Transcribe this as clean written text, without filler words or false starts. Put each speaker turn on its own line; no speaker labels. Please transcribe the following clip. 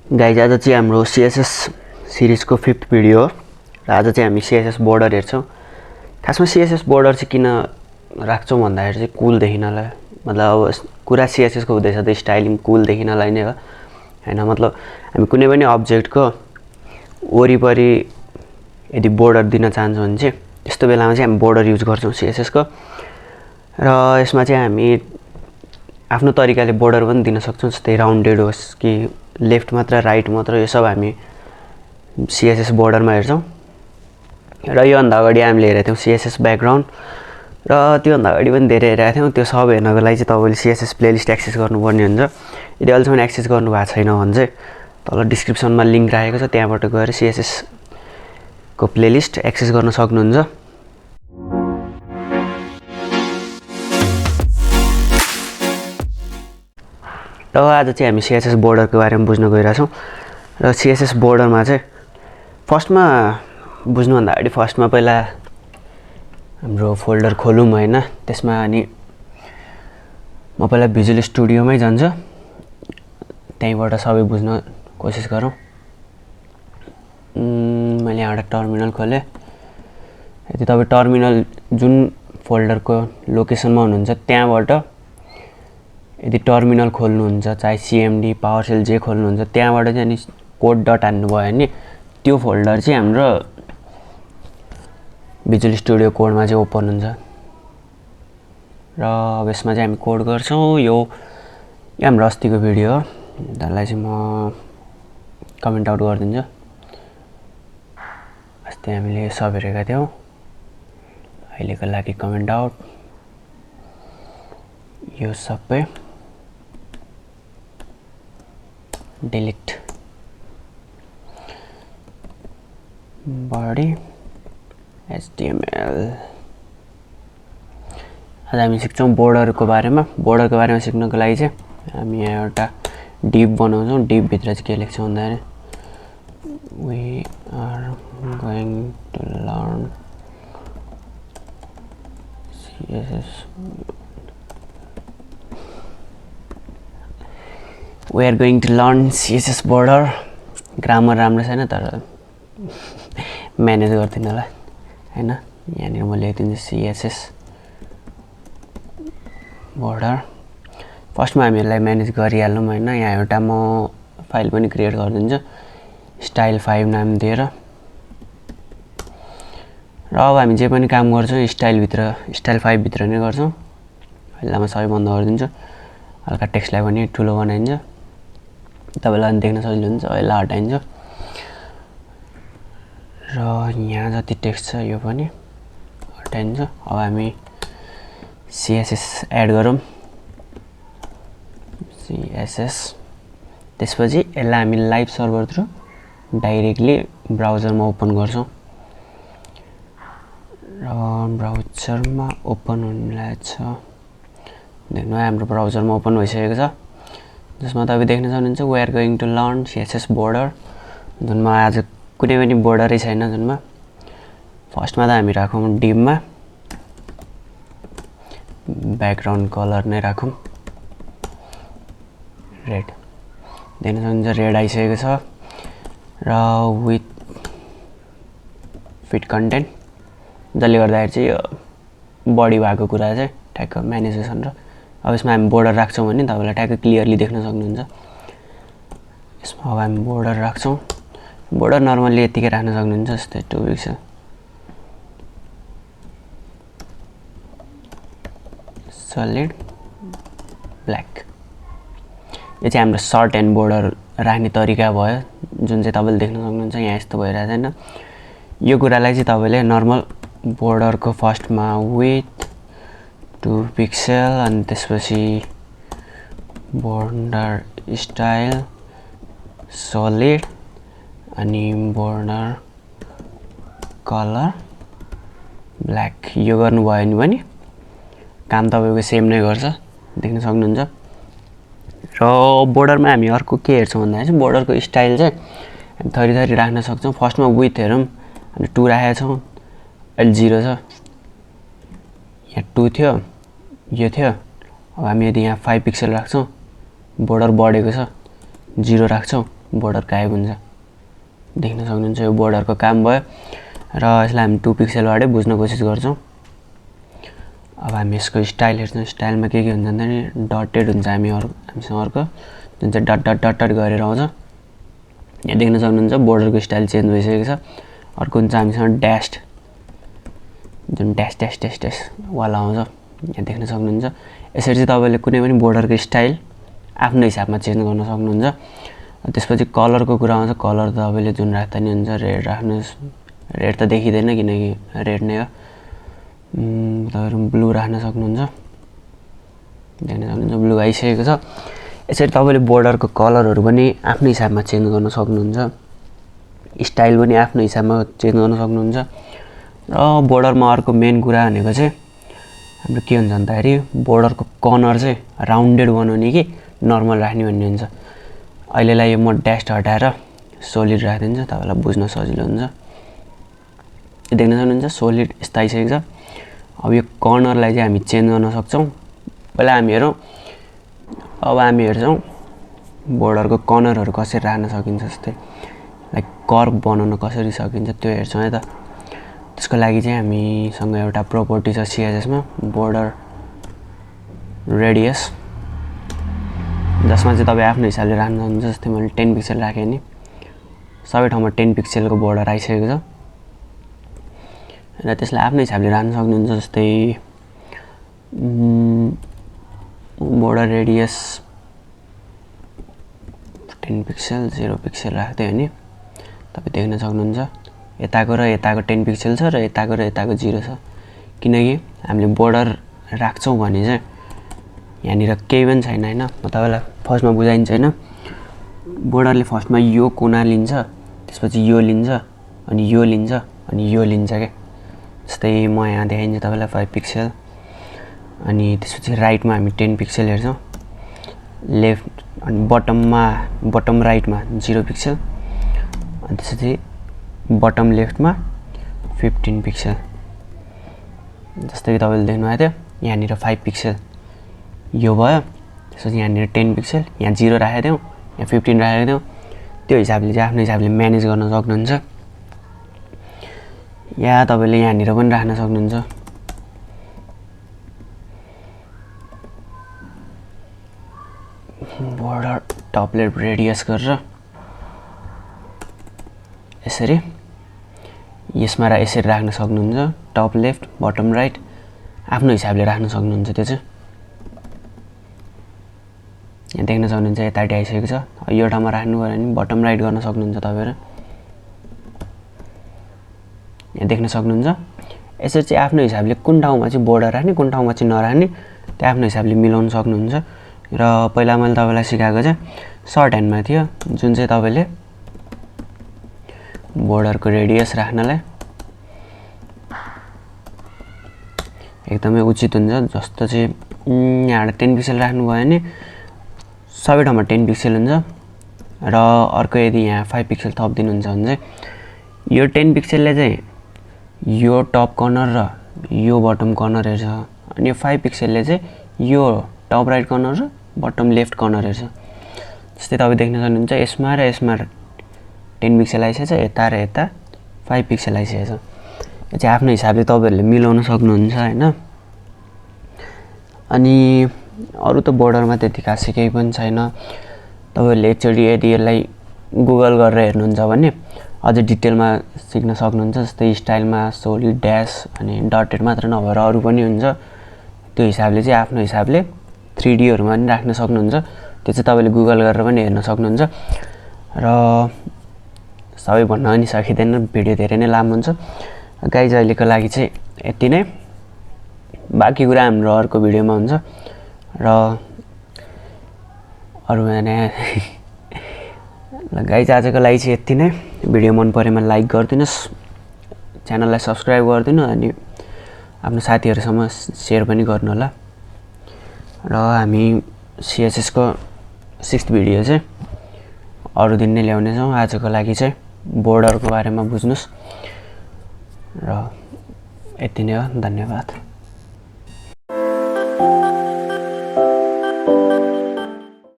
Guys आज चाहिँ हाम्रो CSS सिरिजको 5th भिडियो हो र आज चाहिँ हामी CSS बोर्डर हेर्छौँ। खासमा CSS बोर्डर चाहिँ किन राख्छौँ भन्दाखेरि चाहिँ कुल देखिनलाई, मतलब अब कुरा CSS को हुँदैछ त स्टाइलिङ कुल देखिनलाई नै हो हैन। मतलब हामी कुनै पनि अब्जेक्टको वरिपरि यदि बोर्डर दिन चाहन्छौँ भने चाहिँ त्यस्तो बेलामा चाहिँ हामी बोर्डर युज गर्छौँ CSS को। र यसमा चाहिँ हामी आफ्नो तरिकाले बोर्डर पनि दिन सक्छौँ, जस्तै राउन्डेड होस् कि लेफ्ट मात्र राइट मात्र, यो सब हामी CSS बोर्डरमा हेर्छौँ। र योभन्दा अगाडि हामीले हेरेको थियौँ CSS ब्याकग्राउन्ड, र त्योभन्दा अगाडि पनि धेरै हेरेका थियौँ। त्यो सब हेर्नको लागि चाहिँ तपाईँले CSS प्लेलिस्ट एक्सेस गर्नुपर्ने हुन्छ। यदि अहिलेसम्म एक्सेस गर्नुभएको छैन भने चाहिँ तल डिस्क्रिप्सनमा लिङ्क राखेको छ, त्यहाँबाट गएर CSS को प्लेलिस्ट एक्सेस गर्न सक्नुहुन्छ। र आज चाहिँ हामी CSS बोर्डरको बारेमा बुझ्न गइरहेछौँ। र CSS बोर्डरमा चाहिँ फर्स्टमा बुझ्नुभन्दा अगाडि फर्स्टमा पहिला हाम्रो फोल्डर खोलौँ हैन। त्यसमा अनि म पहिला भिजुअल स्टुडियोमै जान्छु, त्यहीँबाट सबै बुझ्न कोसिस गरौँ। मैले यहाँबाट टर्मिनल खोलेँ। यदि तपाईँ टर्मिनल जुन फोल्डरको लोकेसनमा हुनुहुन्छ त्यहाँबाट यदि टर्मिनल खोल्नुहुन्छ, चाहे CMD पावरसेल जे खोल्नुहुन्छ, त्यहाँबाट चाहिँ अनि कोड डट हान्नुभयो भने त्यो फोल्डर चाहिँ हाम्रो भिजुअल स्टुडियो कोडमा चाहिँ ओपन हुन्छ। र अब यसमा चाहिँ हामी कोड गर्छौँ। यो हाम्रो अस्तिको भिडियो हो, त्यसलाई चाहिँ म कमेन्ट आउट गरिदिन्छु। अस्ति हामीले सब हेरेका थियौँ, अहिलेको लागि कमेन्ट आउट। यो सबै डिलिट। Body HTML। आज हामी सिक्छौँ बोर्डरको बारेमा। बोर्डरको बारेमा सिक्नको लागि चाहिँ हामी यहाँ एउटा डिभ बनाउँछौँ। डिभभित्र चाहिँ के लेख्छौँ भन्दाखेरि we are going to learn CSS। We are going to learn CSS border। Grammar राम्रो छैन तर म्यानेज गर्दिनँ होला हैन। यहाँनिर म लेखिदिन्छु CSS border। फर्स्टमा हामी यसलाई म्यानेज गरिहालौँ हैन। यहाँ एउटा म फाइल पनि क्रिएट गरिदिन्छु स्टाइल 5 नाम दिएर। र अब हामी जे पनि काम गर्छौँ स्टाइल 5 भित्र नै गर्छौँ। अहिले म सबै बन्द गरिदिन्छु। हल्का टेक्स्टलाई पनि ठुलो बनाइन्छ, तपाईलाई पनि देख्न सजिलो हुन्छ। अहिले हटाइन्छ र यहाँ जति टेक्स्ट छ यो पनि हटाइन्छ। अब हामी CSS एड गरौँ, CSS। त्यसपछि यसलाई हामी लाइभ सर्भर थ्रु डाइरेक्टली ब्राउजरमा ओपन गर्छौँ। र ब्राउजरमा ओपन हुनेलाई छ, देख्नु हाम्रो ब्राउजरमा ओपन भइसकेको छ, जसमा तपाईँ देख्न सक्नुहुन्छ we are going to learn CSS border. जुनमा आज कुनै पनि बोर्डरै छैन। जुनमा फर्स्टमा त हामी राखौँ डिभमा ब्याकग्राउन्ड कलर नै राखौँ रेड। देख्न सक्नुहुन्छ रेड आइसकेको छ। र विथ फिट कन्टेन्ट, जसले गर्दाखेरि चाहिँ यो बढी भएको कुरा चाहिँ ठ्याक्क म्यानेजेसन। र अब यसमा हामी बोर्डर राख्छौँ भने तपाईँलाई ठ्याक्क क्लियरली देख्न सक्नुहुन्छ। यसमा अब हामी बोर्डर राख्छौँ। बोर्डर नर्मल्ली यतिकै राख्न सक्नुहुन्छ, जस्तै 2 पिक्सल। Solid black. यो चाहिँ हाम्रो सर्ट एन्ड बोर्डर राख्ने तरिका भयो, जुन चाहिँ तपाईँले देख्न सक्नुहुन्छ। यहाँ यस्तो भइरहेको छैन। यो कुरालाई चाहिँ तपाईँले नर्मल बोर्डरको फर्स्टमा विथ 2 पिक्सल अनि त्यसपछि बोर्डर स्टाइल सलिड अनि बोर्डर कलर ब्ल्याक, यो गर्नुभयो भने पनि काम तपाईँको सेम नै गर्छ, देख्न सक्नुहुन्छ। र बोर्डरमा हामी अर्को के हेर्छौँ भन्दाखेरि चाहिँ बोर्डरको स्टाइल चाहिँ हामी थरी थरी राख्न सक्छौँ। फर्स्टमा विथ हेरौँ, हामी 2 राखेका छौँ, अहिले 0 छ। यहाँ 2 थियो, यो थियो। अब हामी यदि यहाँ 5 पिक्सल राख्छौँ, बोर्डर बढेको छ, 0 राख्छौँ, बोर्डर गायब हुन्छ देख्न सक्नुहुन्छ यो बोर्डरको काम भयो र यसलाई हामी 2 पिक्सलबाटै बुझ्न कोसिस गर्छौं अब हामी यसको स्टाइल हेर्छौं स्टाइलमा के हुन्छ भन्दाखेरि डटेड हुन्छ हामीसँग अर्को जुन चाहिँ डट डट डट डट गरेर आउँछ यहाँ देख्न सक्नुहुन्छ बोर्डरको स्टाइल चेन्ज भइसकेको छ अर्को हुन्छ हामीसँग ड्यास्ड जुन ड्याश ड्याश ड्याश ड्याश वाला आउँछ यहाँ देख्न सक्नुहुन्छ यसरी चाहिँ तपाईले कुनै पनि बोर्डरको स्टाइल आफ्नो हिसाबमा चेन्ज गर्न सक्नुहुन्छ त्यसपछि कलरको कुरा आउँछ कलर त तपाईले जुन राख्दा नि हुन्छ रेड राख्नुस् रेड त देखिदैन किनकि रेड नै हो तपाईहरु ब्लू राख्न सक्नुहुन्छ देख्न सक्नुहुन्छ ब्लू आइसकेको छ यसरी तपाईले बोर्डरको कलरहरु पनि आफ्नो हिसाबमा चेन्ज गर्न सक्नुहुन्छ स्टाइल पनि आफ्नो हिसाबमा चेन्ज गर्न सक्नुहुन्छ र बोर्डरमा अर्को मेन कुरा भनेको चाहिँ हाम्रो के हुन्छ भन्दाखेरि बोर्डरको कर्नर चाहिँ राउन्डेड बनाउने कि नर्मल राख्ने भन्ने हुन्छ अहिलेलाई यो म ड्याश हटाएर सोलिड राख्दिन्छु तपाईलाई बुझ्न सजिलो हुन्छ देख्न सक्नुहुन्छ सोलिड यस्तो आइसकेको छ अब यो कर्नरलाई चाहिँ हामी चेन्ज गर्न सक्छौं पहिला हामी हेर्छौं बोर्डरको कर्नरहरु कसरी राख्न सकिन्छ जस्तै लाइक कर्भ बनाउन कसरी सकिन्छ त्यो हेर्छौं है त त्यसको लागि चाहिँ हामीसँग एउटा प्रोपर्टी छ CSS मा बोर्डर रेडियस जसमा चाहिँ तपाई आफ्नो हिसाबले राख्न सक्नुहुन्छ जस्तै मैले 10 पिक्सल राखे नि सबै ठाउँमा 10 पिक्सलको बोर्डर आइसकेको छ र त्यसलाई आफ्नो हिसाबले राख्न सक्नुहुन्छ जस्तै बोर्डर रेडियस 10 पिक्सल 0 पिक्सल राख्दै हो नि तपाई देख्न सक्नुहुन्छ यताको र यताको 10 पिक्सल छ र यताको 0 छ किनकि हामीले बोर्डर राख्छौं भने चाहिँ यहाँनिर केही पनि छैन हैन म तपाईलाई फर्स्टमा बुझाइन्छ हैन बोर्डरले फर्स्टमा यो कुना लिन्छ त्यसपछि यो लिन्छ अनि यो लिन्छ अनि यो लिन्छ के जस्तै म यहाँ देखाइन्छ तपाईलाई 5 पिक्सल अनि त्यसपछि राइटमा हामी 10 पिक्सल हेर्छौं लेफ्ट अनि बटम राइटमा 0 पिक्सल अनि त्यसपछि बटम लेफ्टमा 15 पिक्सल जस्तै कि तपाईले देख्नु भएको थियो यहाँनिर 5 पिक्सल यो भयो त्यसपछि यहाँनिर 10 पिक्सल यहाँ 0 राखेको थियौ यहाँ 15 राखेको थियौ त्यो हिसाबले चाहिँ आफ्नो हिसाबले म्यानेज गर्न सक्नुहुन्छ या तपाईले यहाँनिर पनि राख्न सक्नुहुन्छ बोर्डर टप लेफ्ट रेडियस गरेर यसरी यसमा यसरी राख्न सक्नुहुन्छ टप लेफ्ट बटम राइट आफ्नो हिसाबले राख्न सक्नुहुन्छ त्यो चाहिँ यहाँ देख्न सक्नुहुन्छ यताटी आइसकेको छ यो ठाउँमा राख्नु भयो भने बटम राइट गर्न सक्नुहुन्छ तपाईहरु यहाँ देख्न सक्नुहुन्छ यसरी चाहिँ आफ्नो हिसाबले कुन ठाउँमा चाहिँ बोर्डर राख्ने कुन ठाउँमा चाहिँ नराख्ने त्यो आफ्नो हिसाबले मिलाउन सक्नुहुन्छ र पहिला मैले तपाईलाई सिकाएको चाहिँ सर्ट ह्यान्डमा थियो जुन चाहिँ तपाईले बोर्डरको रेडियस राख्नलाई एकदमै उचित हुन्छ जस्तो चाहिँ यहाँ 10 पिक्सल राख्नु भयो भने सबै ठाउँमा 10 पिक्सल हुन्छ र अर्को यदि यहाँ 5 पिक्सल थप्दिनुहुन्छ भने चाहिँ यो 10 पिक्सलले चाहिँ यो टप कर्नर र यो बटम कर्नर हेर्छ अनि यो 5 पिक्सलले चाहिँ यो टप राइट कर्नर र बटम लेफ्ट कर्नर हेर्छ जस्तै तपाई देख्न सक्नुहुन्छ यसमा र यसमा 10 पिक्सल आइसकेछ यता र यता 5 पिक्सल आइसकेछ यो चाहिँ आफ्नो हिसाबले तपाईहरुले मिलाउन सक्नुहुन्छ हैन अनि अरु त बोर्डरमा त्यति खासै केही पनि छैन तपाईहरुले एकचोटी यदि यसलाई गुगल गरेर हेर्नुहुन्छ भने अझै डिटेलमा सिक्न सक्नुहुन्छ जस्तै स्टाइलमा सोलिड ड्याश अनि डटेड मात्र नभएर अरु पनि हुन्छ त्यो हिसाबले चाहिँ आफ्नो हिसाबले 3D हरुमा पनि राख्न सक्नुहुन्छ त्यो चाहिँ तपाईले गुगल गरेर पनि हेर्न सक्नुहुन्छ र सबै भन्न पनि सकिदैन भिडियो धेरै नै लामो हुन्छ गाइज अहिलेको लागि चाहिँ यति नै बाँकी कुरा हाम्रो अर्को भिडियोमा हुन्छ र अरु भने ल गाइज आजको लागि चाहिँ यति नै भिडियो मन परेमा लाइक गर्दिनुस् च्यानललाई सब्स्क्राइब गर्दिनु अनि आफ्नो साथीहरुसँग शेयर पनि गर्नु होला र हामी CSS को 6th भिडियो चाहिँ अरु दिन नै ल्याउने छौं आजको लागि चाहिँ बोर्डरको बारेमा बुझ्नुस् र यति नै हो धन्यवाद।